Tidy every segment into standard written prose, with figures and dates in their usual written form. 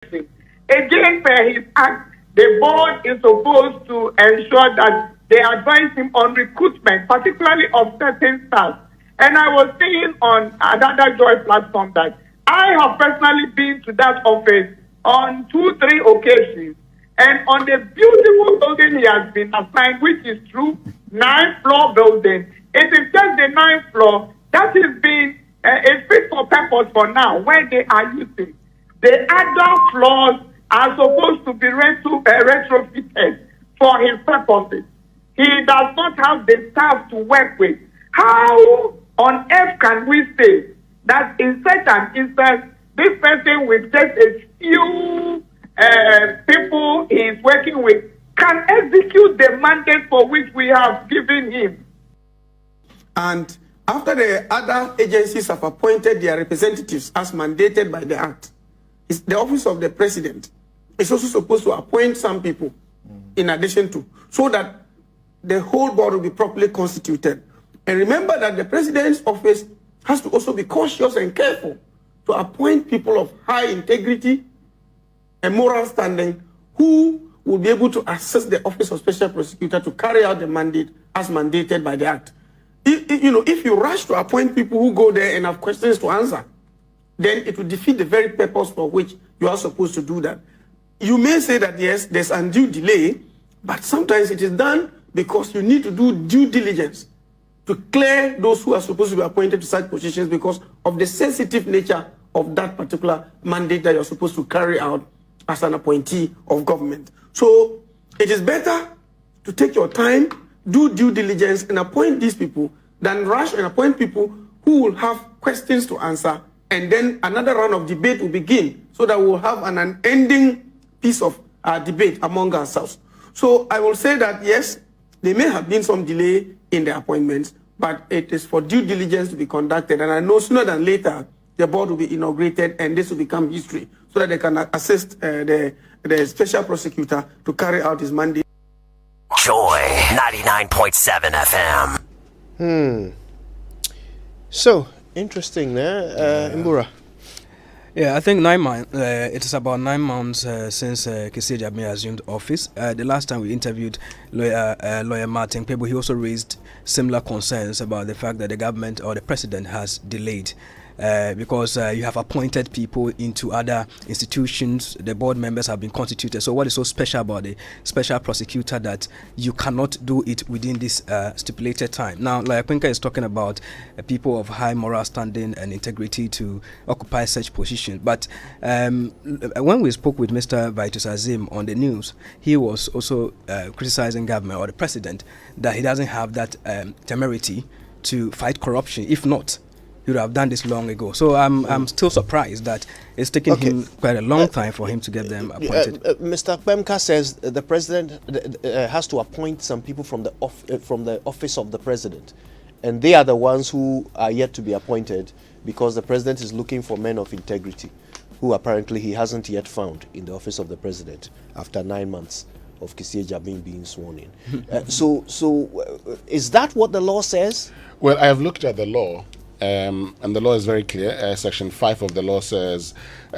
Again, per his act, the board is supposed to ensure that they advise him on recruitment, particularly of certain staff. And I was saying on another Joy platform that I have personally been to that office on 2-3 occasions. And on the beautiful building he has been assigned, which is true, 9th-floor building, it is just the 9th floor that is being it's fit for purpose for now, where they are using. The other floors are supposed to be retrofitted for his purposes. He does not have the staff to work with. How on earth can we say that in such an instance, this person with just a few people he is working with can execute the mandate for which we have given him? And after the other agencies have appointed their representatives as mandated by the Act, the office of the president is also supposed to appoint some people in addition to, so that the whole board will be properly constituted. And remember that the president's office has to also be cautious and careful to appoint people of high integrity and moral standing who will be able to assist the office of special prosecutor to carry out the mandate as mandated by the Act. If you rush to appoint people who go there and have questions to answer, then it will defeat the very purpose for which you are supposed to do that. You may say that, yes, there's undue delay, but sometimes it is done because you need to do due diligence to clear those who are supposed to be appointed to such positions because of the sensitive nature of that particular mandate that you're supposed to carry out as an appointee of government. So it is better to take your time, do due diligence, and appoint these people than rush and appoint people who will have questions to answer, and then another round of debate will begin so that we will have an unending piece of debate among ourselves. So I will say that, yes, there may have been some delay in the appointments, but it is for due diligence to be conducted. And I know sooner than later, the board will be inaugurated and this will become history so that they can assist the special prosecutor to carry out his mandate. Joy 99.7 FM. So, interesting there, Mbura. Yeah, I think 9 months. It is about 9 months since Kessie Agyapong assumed office. The last time we interviewed lawyer Martin Pebo, he also raised similar concerns about the fact that the government or the president has delayed. Because you have appointed people into other institutions, the board members have been constituted. So what is so special about the special prosecutor that you cannot do it within this stipulated time? Now, like Pinka is talking about people of high moral standing and integrity to occupy such positions. But when we spoke with Mr. Vitus Azim on the news, he was also criticizing government or the president that he doesn't have that temerity to fight corruption. If not, he would have done this long ago. So I'm still surprised that it's taken him quite a long time for him to get them appointed. Mr. Pemka says the president has to appoint some people from the office of the president, and they are the ones who are yet to be appointed because the president is looking for men of integrity, who apparently he hasn't yet found in the office of the president after 9 months of Kessie Agyapong being sworn in. So is that what the law says? Well, I have looked at the law. And the law is very clear. Section 5 of the law says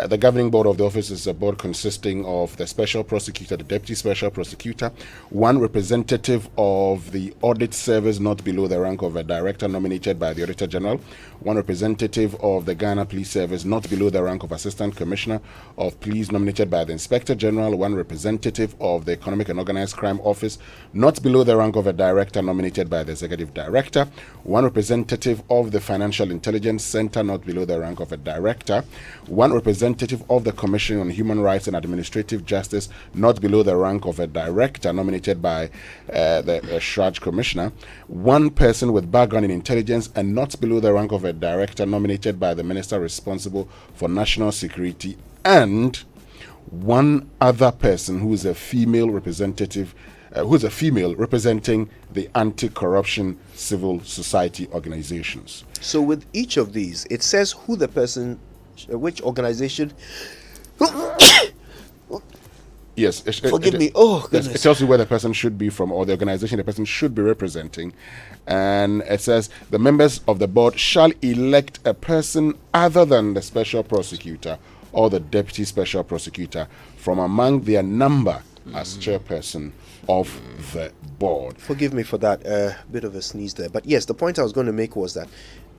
the governing board of the office is a board consisting of the special prosecutor, the deputy special prosecutor, one representative of the audit service not below the rank of a director nominated by the Auditor General, one representative of the Ghana Police Service not below the rank of Assistant Commissioner of Police nominated by the Inspector General, one representative of the Economic and Organized Crime Office not below the rank of a director nominated by the Executive Director, one representative of the Financial Intelligence Center not below the rank of a director, one representative of the Commission on Human Rights and Administrative Justice not below the rank of a director nominated by the Shraj Commissioner, one person with background in intelligence and not below the rank of a director nominated by the Minister responsible for national security, and one other person who is a female representative representing the anti-corruption civil society organizations. So with each of these, it says who the person, which organization. Yes. Forgive me. Oh, goodness. It tells you where the person should be from or the organization the person should be representing. And it says the members of the board shall elect a person other than the special prosecutor or the deputy special prosecutor from among their number as chairperson of the board. Forgive me for that bit of a sneeze there. But yes, the point I was going to make was that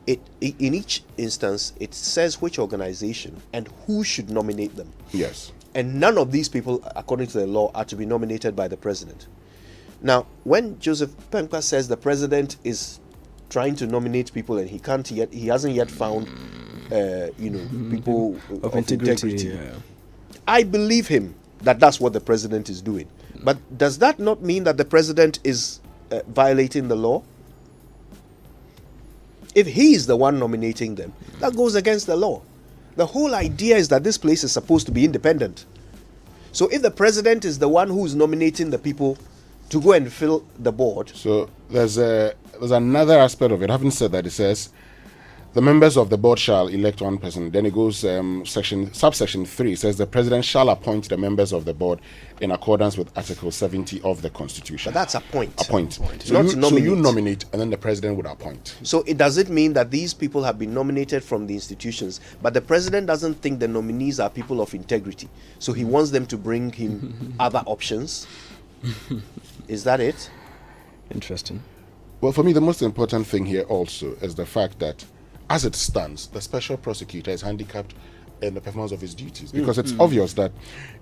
in each instance, it says which organization and who should nominate them. Yes. And none of these people, according to the law, are to be nominated by the president. Now, when Joseph Penkwa says the president is trying to nominate people and he hasn't yet found, people of integrity. Yeah. I believe him that that's what the president is doing. But does that not mean that the president is violating the law? If he is the one nominating them, that goes against the law. The whole idea is that this place is supposed to be independent. So if the president is the one who's nominating the people to go and fill the board. So there's another aspect of it. Having said that, it says the members of the board shall elect one person. Then it goes subsection 3 says the president shall appoint the members of the board in accordance with Article 70 of the Constitution. But that's appoint. So you nominate and then the president would appoint. So does it mean that these people have been nominated from the institutions, but the president doesn't think the nominees are people of integrity? So he wants them to bring him other options? Is that it? Interesting. Well, for me, the most important thing here also is the fact that as it stands, the special prosecutor is handicapped in the performance of his duties, because it's obvious that,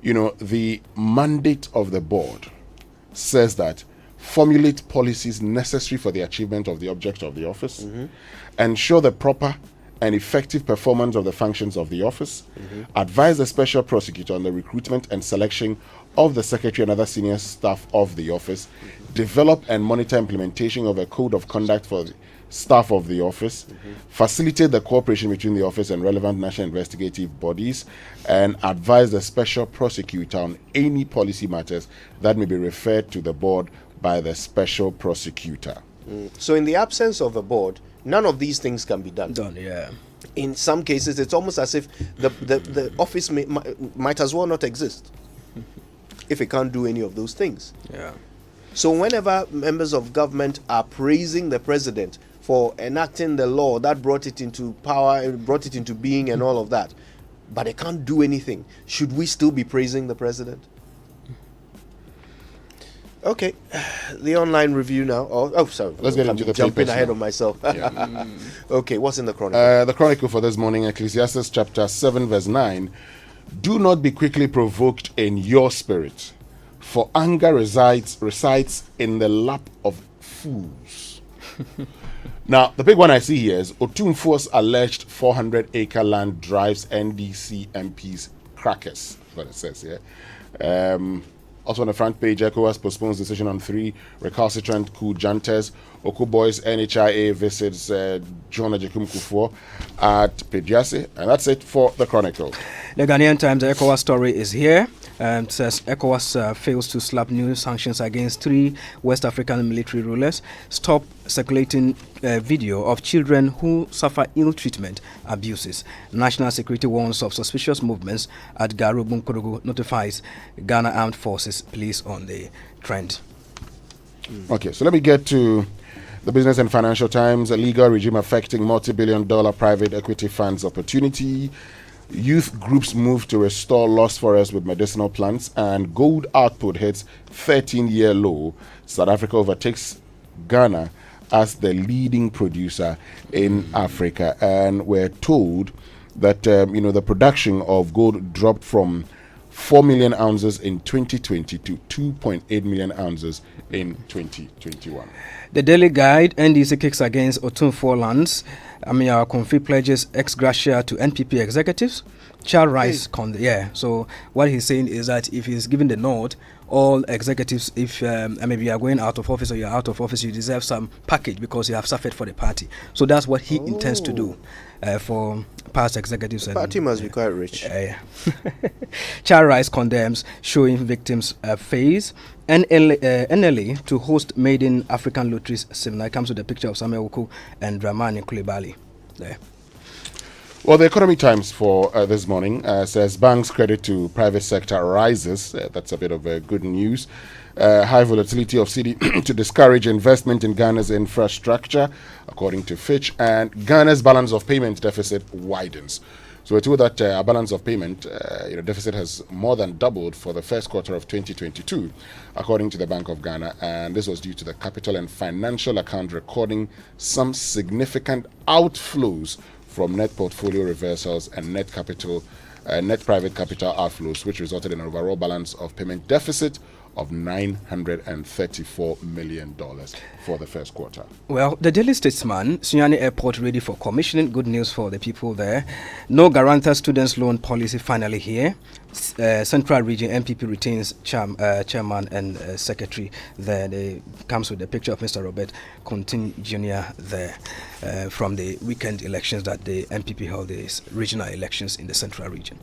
the mandate of the board says that formulate policies necessary for the achievement of the object of the office, ensure the proper and effective performance of the functions of the office, advise the special prosecutor on the recruitment and selection of the secretary and other senior staff of the office, develop and monitor implementation of a code of conduct for the staff of the office, facilitate the cooperation between the office and relevant national investigative bodies, and advise the special prosecutor on any policy matters that may be referred to the board by the special prosecutor. So in the absence of a board, none of these things can be done. Yeah. In some cases, it's almost as if the office might as well not exist if it can't do any of those things. Yeah. So whenever members of government are praising the president for enacting the law that brought it into power, brought it into being and all of that, but they can't do anything, should we still be praising the president? Okay, the online review now. Sorry. Let's get into the jumping papers ahead now. of myself. Okay, what's in the Chronicle? The Chronicle for this morning, Ecclesiastes chapter 7 verse 9. Do not be quickly provoked in your spirit, for anger resides in the lap of fools. Now, the big one I see here is Otumfuo's alleged 400-acre land drives NDC MPs crackers. That's what it says here. Also on the front page, ECOWAS postpones decision on 3 recalcitrant coup juntas. Oku Boys NHIA visits John Ajekum Kufuor at Pediase. And that's it for the Chronicle. The Ghanaian Times, the ECOWAS story is here. It says ECOWAS fails to slap new sanctions against 3 West African military rulers. Stop circulating video of children who suffer ill treatment abuses. National security warns of suspicious movements at Garu Bunkorogu. Notifies Ghana Armed Forces police on the trend. Okay, so let me get to the Business and Financial Times. A legal regime affecting multi-billion-dollar private equity funds opportunity. Youth groups move to restore lost forests with medicinal plants, and gold output hits 13-year low. South Africa overtakes Ghana as the leading producer in Africa, and we're told that the production of gold dropped from 4 million ounces in 2020 to 2.8 million ounces in 2021. The Daily Guide, NDC kicks against Otumfuo lands. Amia Konfi pledges ex gratia to NPP executives. Charles Rice, so what he's saying is that if he's given the nod, all executives, if maybe you are going out of office or you're out of office, you deserve some package because you have suffered for the party. So that's what he intends to do for past executives. The party must be quite rich. Charles Rice condemns showing victims face. NLA to host Maiden African Lotteries seminar. It comes with a picture of Samuel Oku and Dramani Kulibali there. Well, the Economy Times for this morning says banks' credit to private sector rises. That's a bit of good news. High volatility of cedi to discourage investment in Ghana's infrastructure, according to Fitch. And Ghana's balance of payments deficit widens. So we're told that our balance of payment deficit has more than doubled for the first quarter of 2022, according to the Bank of Ghana, and this was due to the capital and financial account recording some significant outflows from net portfolio reversals and net private capital outflows, which resulted in an overall balance of payment deficit of $934 million for the first quarter. Well, the Daily Statesman, Sunyani Airport ready for commissioning. Good news for the people there. No guarantor students loan policy finally here. Central Region MPP retains chairman and secretary there. They comes with a picture of Mr. Robert Contin Jr. there from the weekend elections that the MPP held, these regional elections in the Central Region.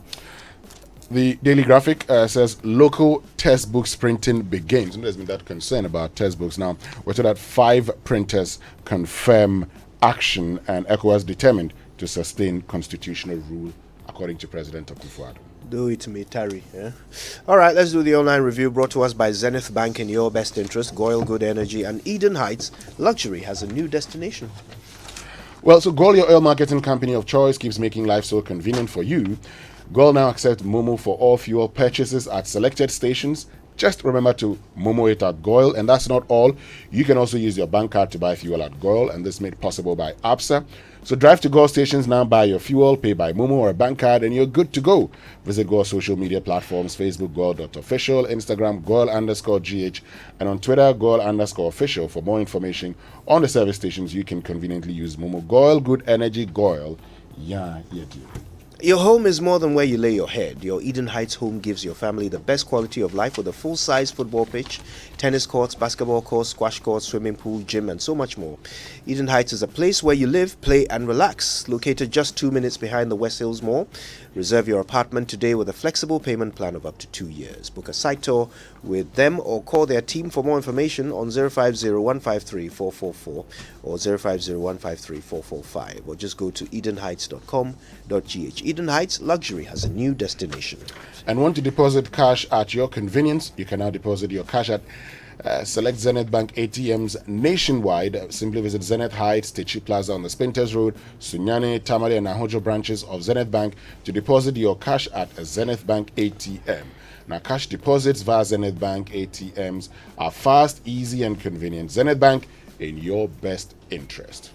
The Daily Graphic says local textbooks printing begins. And there's been that concern about textbooks. Now, we're told that 5 printers confirm action, and ECOWAS determined to sustain constitutional rule, according to President Akufo-Addo. Do it me, Terry. Yeah? All right, let's do the online review brought to us by Zenith Bank in your best interest, Goyle Good Energy, and Eden Heights. Luxury has a new destination. Well, so Goyle, your oil marketing company of choice, keeps making life so convenient for you. Goyle now accepts Momo for all fuel purchases at selected stations. Just remember to Momo it at Goyle, and that's not all. You can also use your bank card to buy fuel at Goyle, and this made possible by ABSA. So drive to Goyle stations now, buy your fuel, pay by Momo or a bank card, and you're good to go. Visit Goyle social media platforms, Facebook Goyle.official, Instagram Goyle_GH, and on Twitter Goyle_official for more information on the service stations you can conveniently use Momo. Goyle Good Energy, Goyle. Yeah, dear. Your home is more than where you lay your head. Your Eden Heights home gives your family the best quality of life with a full-size football pitch, tennis courts, basketball courts, squash courts, swimming pool, gym, and so much more. Eden Heights is a place where you live, play, and relax. Located just 2 minutes behind the West Hills Mall. Reserve your apartment today with a flexible payment plan of up to 2 years. Book a site tour with them or call their team for more information on 050-153-444 or 050-153-445, or just go to edenheights.com.gh. Eden Heights, luxury has a new destination. And want to deposit cash at your convenience? You can now deposit your cash at select Zenith Bank ATMs nationwide. Simply visit Zenith Heights, Techi Plaza on the Spinters Road, Sunyani, Tamale, and Ahojo branches of Zenith Bank to deposit your cash at a Zenith Bank ATM. Now, cash deposits via Zenith Bank ATMs are fast, easy, and convenient. Zenith Bank, in your best interest.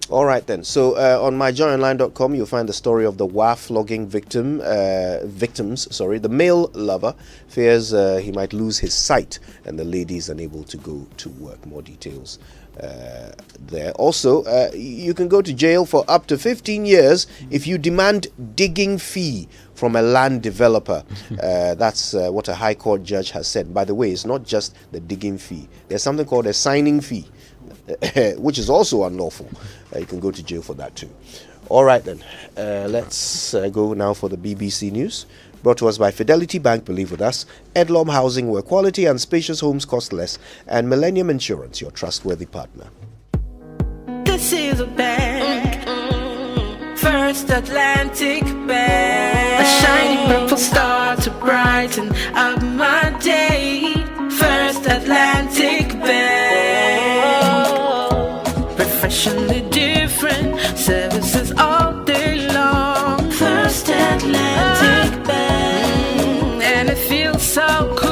All right then. So on myjoyonline.com, you'll find the story of the flogging victims. The male lover fears he might lose his sight, and the lady is unable to go to work. More details there. Also, you can go to jail for up to 15 years if you demand digging fee from a land developer. That's what a high court judge has said. By the way, it's not just the digging fee. There's something called a signing fee, which is also unlawful. You can go to jail for that too. All right then, let's go now for the BBC News, brought to us by Fidelity Bank, believe with us, Edlom Housing, where quality and spacious homes cost less, and Millennium Insurance, your trustworthy partner. This is a bank, First Atlantic Bank, a shining purple star to brighten up my day. First Atlantic Bank, professionally different services all day long. First Atlantic Bank, and it feels so cool.